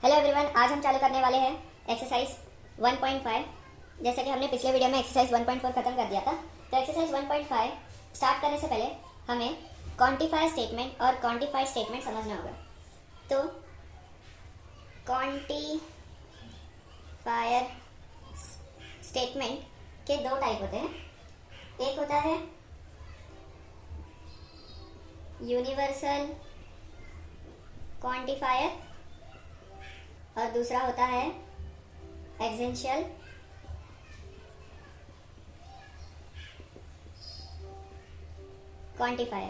Hello everyone, आज हम चालू करने वाले हैं एक्सरसाइज 1.5। जैसा कि हमने पिछले वीडियो में एक्सरसाइज 1.4 खत्म कर दिया था, तो एक्सरसाइज 1.5 स्टार्ट करने से पहले हमें क्वांटिफायर स्टेटमेंट और क्वांटिफाइड स्टेटमेंट समझना होगा। तो क्वांटिफायर स्टेटमेंट के दो टाइप होते हैं। एक होता है यूनिवर्सल क्वांटिफायर और दूसरा होता है एसेंशियल क्वांटिफायर।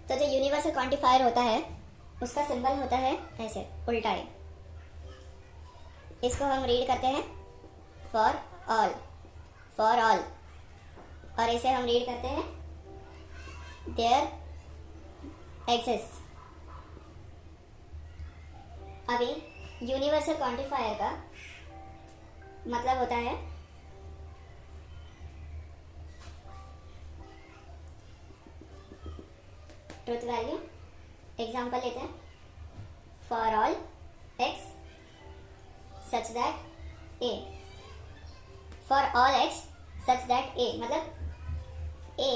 तो जो यूनिवर्सल क्वांटिफायर होता है उसका सिंबल होता है ऐसे उल्टा है। इसको हम रीड करते हैं फॉर ऑल, और इसे हम रीड करते हैं देयर एग्जिस्ट। अभी यूनिवर्सल क्वांटिफायर का मतलब होता है ट्रुथ वैल्यू। एग्जांपल लेते हैं, for all x such that a. For all x such that a मतलब ए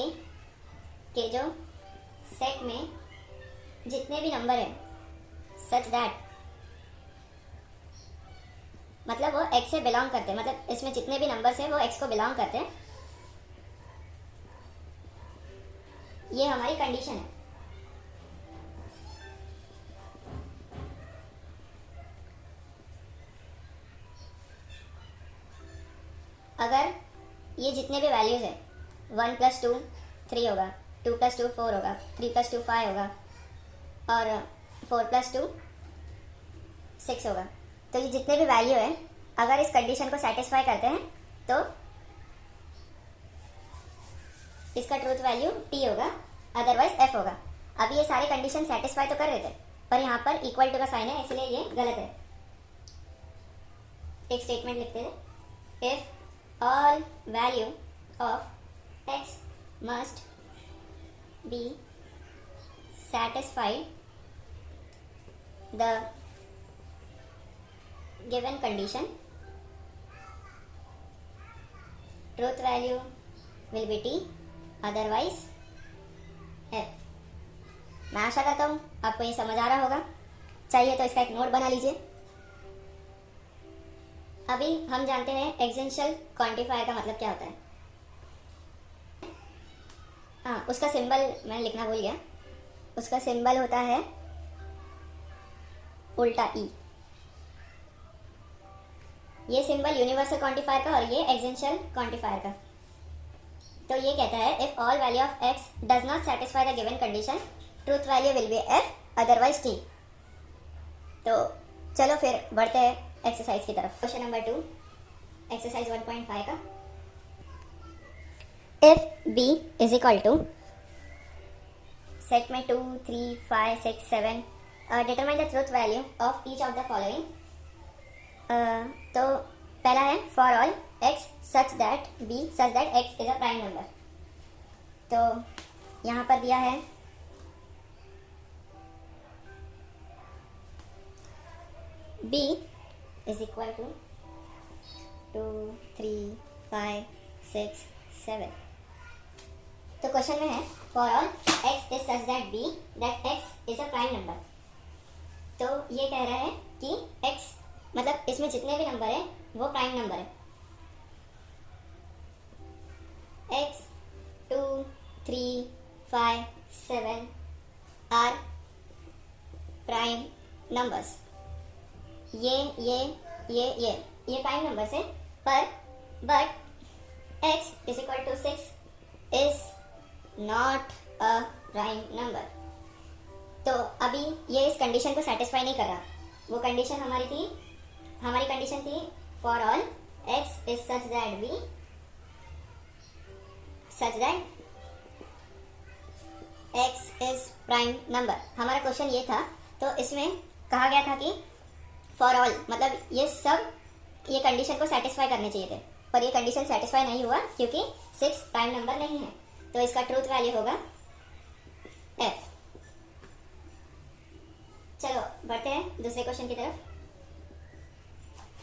के जो सेट में जितने भी नंबर हैं, सच दैट मतलब वो x से बिलोंग करते हैं, मतलब इसमें जितने भी नंबर्स हैं वो x को बिलोंग करते हैं। ये हमारी कंडीशन है। अगर ये जितने भी वैल्यूज है 1 + 2 3 होगा, 2 + 2 4 होगा, 3 + 2 5 होगा और 4 + 2 6 होगा। तो ये जितने भी वैल्यू है अगर इस कंडीशन को सेटिस्फाई करते हैं तो इसका ट्रूथ वैल्यू t होगा, अदरवाइज f होगा। अभी ये सारे कंडीशन सेटिस्फाई तो कर रहे थे, पर यहाँ पर इक्वल टू का साइन है इसलिए ये गलत है। एक स्टेटमेंट लिखते हैं, if all value of x must B satisfied the given condition, truth value will be t, otherwise f। मैं आशा करता हूँ आपको ये समझ आ रहा होगा। चाहिए तो इसका एक नोट बना लीजिए। अभी हम जानते हैं एसेंशियल क्वांटिफायर का मतलब क्या होता है। हाँ, उसका सिंबल मैं लिखना भूल गया। उसका सिंबल होता है उल्टा ई। ये सिंबल यूनिवर्सल क्वांटिफायर का और ये एसेंशियल क्वांटिफायर का। तो ये कहता है if all value of x does not satisfy the given condition, truth value will be f, otherwise t। तो चलो फिर बढ़ते हैं एक्सरसाइज की तरफ। क्वेश्चन नंबर 2 एक्सरसाइज 1.5 का, if b is equal to set में 2 3 5 6 7 determine the truth value of each of the following. तो पहला है for all x such that b such that x is a prime number. तो यहाँ पर दिया है b इज इक्वल टू 2 3 5 6 7। तो क्वेश्चन में है for all x is such that b that x is a prime number. तो ये कह रहा है कि x मतलब इसमें जितने भी नंबर है वो प्राइम नंबर है। x 2 3 5 7 are prime numbers. ये प्राइम नंबर्स है, पर but x is equal to 6 is not a prime number. तो अभी ये इस कंडीशन को सेटिस्फाई नहीं कर रहा। वो कंडीशन हमारी कंडीशन थी for all x is such that b such that x is prime number. हमारा क्वेश्चन ये था। तो इसमें कहा गया था कि फॉर ऑल मतलब ये कंडीशन को सेटिस्फाई करने चाहिए थे, पर ये कंडीशन सेटिस्फाई नहीं हुआ क्योंकि 6 प्राइम नंबर नहीं है। तो इसका ट्रूथ वैल्यू होगा f। चलो बढ़ते हैं दूसरे क्वेश्चन की तरफ।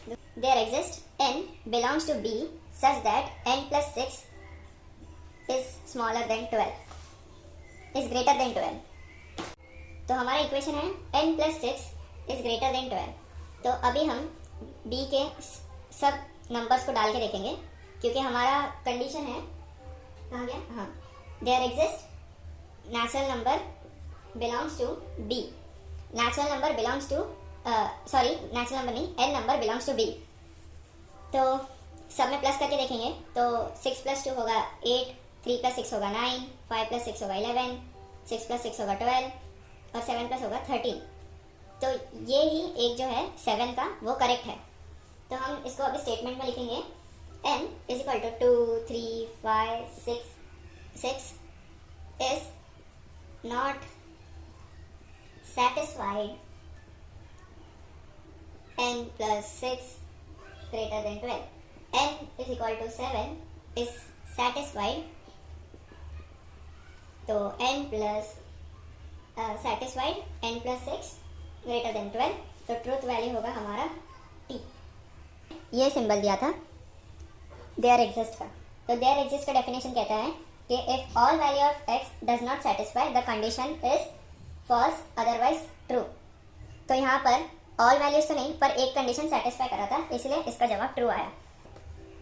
There exist n belongs to b such that n plus 6 is smaller than 12 is greater than 12। तो हमारा इक्वेशन है n plus 6 is greater than 12। तो अभी हम b के सब नंबर्स को डाल के देखेंगे, क्योंकि हमारा कंडीशन है, कहाँ गया, हाँ, there exist natural number belongs to b, natural number belongs to sorry natural number नहीं, n number belongs to b। तो सब में प्लस करके देखेंगे तो 6 प्लस 2 होगा 8, 3 प्लस 6 होगा 9, 5 प्लस 6 होगा 11, 6 प्लस 6 होगा 12 और 7 प्लस होगा 13। तो ये ही एक जो है 7 का वो करेक्ट है। तो हम इसको अभी स्टेटमेंट में लिखेंगे n is equal to 2, 3, 5, 6 is not satisfied n plus 6 greater than 12, n is equal to 7 is satisfied, तो n plus satisfied n plus 6 greater than 12, तो ट्रूथ वैल्यू होगा हमारा t। ये सिंबल दिया था देयर एग्जिस्ट का। तो देयर एग्जिस्ट का डेफिनेशन कहता है कि if all value of x does not satisfy the condition is false otherwise true. तो यहाँ पर ऑल वैल्यूज तो नहीं, पर एक कंडीशन सेटिस्फाई करा था, इसलिए इसका जवाब ट्रू आया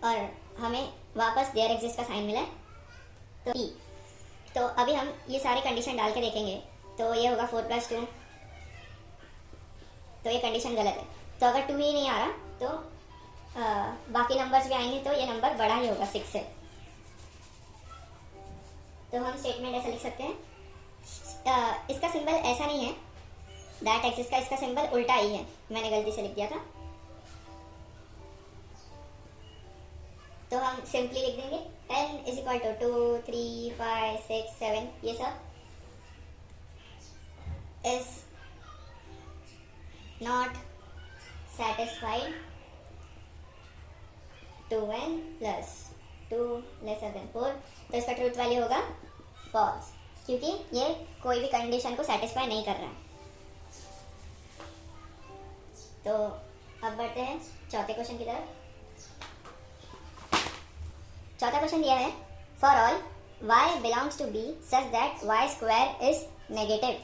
और हमें वापस देयर एग्जिस्ट का साइन मिला, तो ई। तो अभी हम ये सारी कंडीशन डाल के देखेंगे तो ये होगा 4 प्लस 2, तो ये कंडीशन गलत है। तो अगर 2 ही नहीं आ रहा तो बाकी नंबर्स भी आएंगे तो ये नंबर बड़ा ही होगा 6 से। तो हम स्टेटमेंट ऐसा लिख सकते हैं, इसका सिंबल ऐसा नहीं है दैट एक्सिस का, इसका सिंबल उल्टा ही है, मैंने गलती से लिख दिया था। तो हम सिंपली लिख देंगे n इज इक्वल टू 2, 3, 5, 6, 7, ये सब is not satisfied 2n plus 2 lesser than 4। तो इसका ट्रूथ वैल्यू होगा फॉल्स, क्योंकि ये कोई भी कंडीशन को सेटिस्फाई नहीं कर रहा है। तो अब बढ़ते हैं चौथे क्वेश्चन की तरफ। चौथा क्वेश्चन दिया है for all y belongs to b such that y square is negative.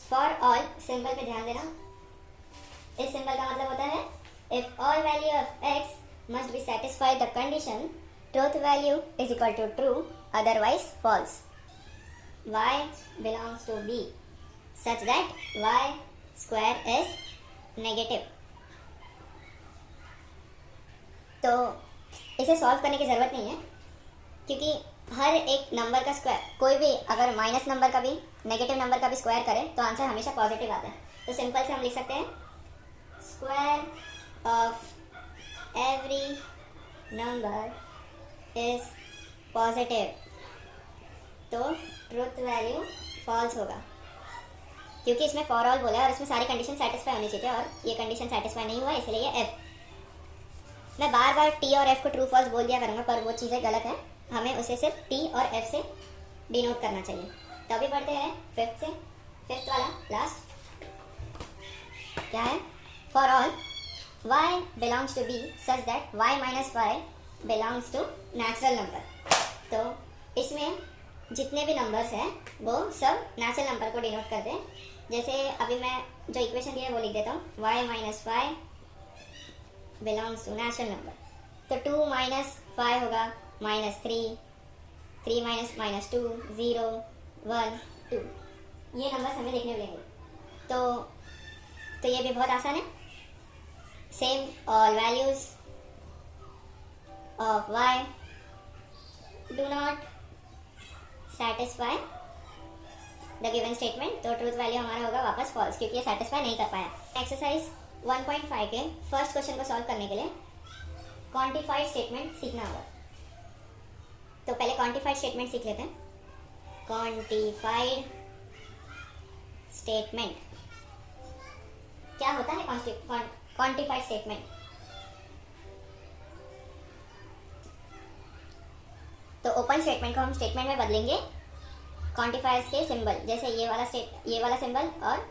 For all symbol पे ध्यान देना, इस सिंबल का मतलब होता है if all value of x must be satisfy the condition truth value is equal to true otherwise false. y belongs to b such that y square is negative। तो इसे सॉल्व करने की ज़रूरत नहीं है, क्योंकि हर एक नंबर का स्क्वायर, कोई भी अगर माइनस नंबर का भी नेगेटिव नंबर का भी स्क्वायर करें तो आंसर हमेशा पॉजिटिव आता है। तो सिंपल से हम लिख सकते हैं square of every number is positive, तो ट्रूथ वैल्यू फॉल्स होगा, क्योंकि इसमें फॉर ऑल बोला है और इसमें सारी कंडीशन सेटिस्फाई होनी चाहिए और ये कंडीशन सेटिस्फाई नहीं हुआ, इसलिए ये एफ। मैं बार बार टी और एफ को ट्रू फॉल्स बोल दिया करूँगा, पर वो चीज़ें गलत है, हमें उसे सिर्फ टी और एफ से डिनोट करना चाहिए। तो अभी बढ़ते हैं फिफ्थ से, फिफ्थ वाला लास्ट क्या है, for all y belongs to b such that y minus y belongs to natural number. तो इसमें जितने भी नंबर्स हैं वो सब नेचुरल नंबर को डिनोट करते हैं। जैसे अभी मैं जो इक्वेशन दिया है वो लिख देता हूँ, y minus y belongs to natural number. तो 2 माइनस 5 होगा -3, 3 माइनस -2, 0, 1, 2, ये नंबर्स हमें देखने मिलेंगे। तो ये भी बहुत आसान है। Same all values of y do not satisfy the given statement, तो ट्रूथ वैल्यू हमारा होगा वापस फॉल्स, क्योंकि ये सेटिस्फाई नहीं कर पाया। एक्सरसाइज 1.5 के फर्स्ट क्वेश्चन को सॉल्व करने के लिए क्वांटिफाइड स्टेटमेंट सीखना होगा। तो पहले क्वांटिफाइड स्टेटमेंट सीख लेते हैं। क्वांटिफाइड स्टेटमेंट क्या होता है? क्वांटिफाइड स्टेटमेंट तो ओपन स्टेटमेंट को हम स्टेटमेंट में बदलेंगे क्वांटिफायर्स के सिंबल, जैसे ये वाला सिंबल और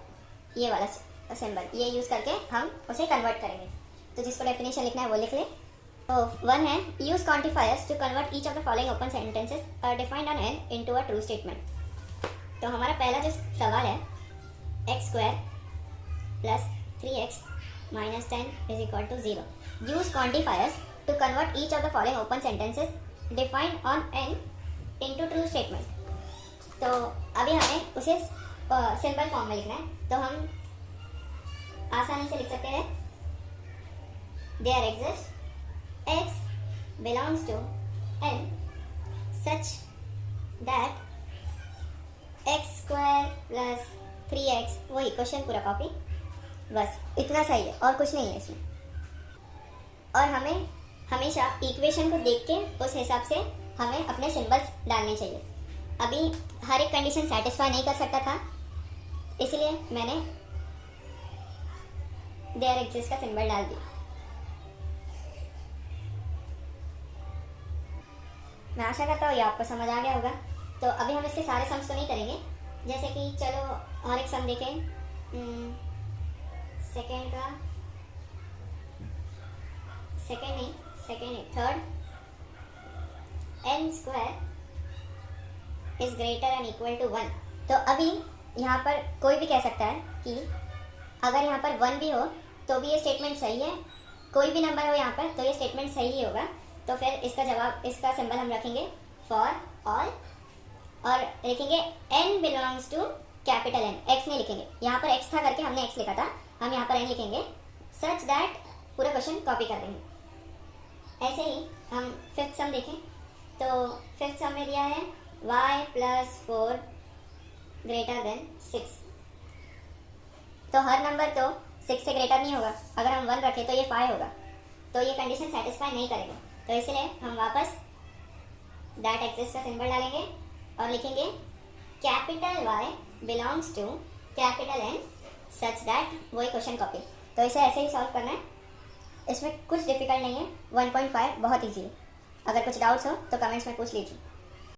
ये वाला सिंबल, ये यूज़ करके हम उसे कन्वर्ट करेंगे। तो जिसको डेफिनेशन लिखना है वो लिख ले। तो 1 है, use quantifiers to convert each of the following open sentences defined on n into a true statement. तो हमारा पहला जो सवाल है, x square plus 3x minus 10 is equal to 0, use quantifiers to convert each of the following open sentences defined on n into true statement. तो अभी हमें उसे सिंपल फॉर्म में लिखना है। तो हम आसानी से लिख सकते हैं, there exist x belongs to n such that x square plus 3x, वही क्वेश्चन पूरा कॉपी, बस इतना सही है और कुछ नहीं है इसमें। और हमें हमेशा इक्वेशन को देख के उस हिसाब से हमें अपने सिंबल्स डालने चाहिए। अभी हर एक कंडीशन सेटिस्फाई नहीं कर सकता था, इसलिए मैंने देयर एग्जिस्ट का सिंबल डाल दिया। मैं आशा करता हूँ ये आपको समझ आ गया होगा। तो अभी हम इसके सारे सम्स तो नहीं करेंगे, जैसे कि चलो और एक सम देखें, third, n square is greater and equal to 1। तो अभी यहाँ पर कोई भी कह सकता है कि अगर यहाँ पर 1 भी हो तो भी ये स्टेटमेंट सही है, कोई भी नंबर हो यहाँ पर तो ये स्टेटमेंट सही ही होगा। तो फिर इसका जवाब, इसका सिंबल हम रखेंगे फॉर ऑल और लिखेंगे n belongs to capital N, x नहीं लिखेंगे, यहाँ पर x था करके हमने x लिखा था, हम यहाँ पर n लिखेंगे सच दैट, पूरा क्वेश्चन कॉपी कर देंगे। ऐसे ही हम फिफ्थ सम देखें। तो फिफ्थ सम में दिया है y प्लस 4 ग्रेटर देन 6। तो हर नंबर तो 6 से ग्रेटर नहीं होगा, अगर हम 1 रखें तो ये 5 होगा, तो ये कंडीशन सेटिस्फाई नहीं करेगा। तो इसलिए हम वापस दैट एग्जिस्ट का सिंबल डालेंगे और लिखेंगे capital Y belongs to capital N such that, वही क्वेश्चन कॉपी। तो इसे ऐसे ही सॉल्व करना है, इसमें कुछ डिफिकल्ट नहीं है, 1.5 बहुत ईजी है। अगर कुछ डाउट्स हो तो कमेंट्स में पूछ लीजिए।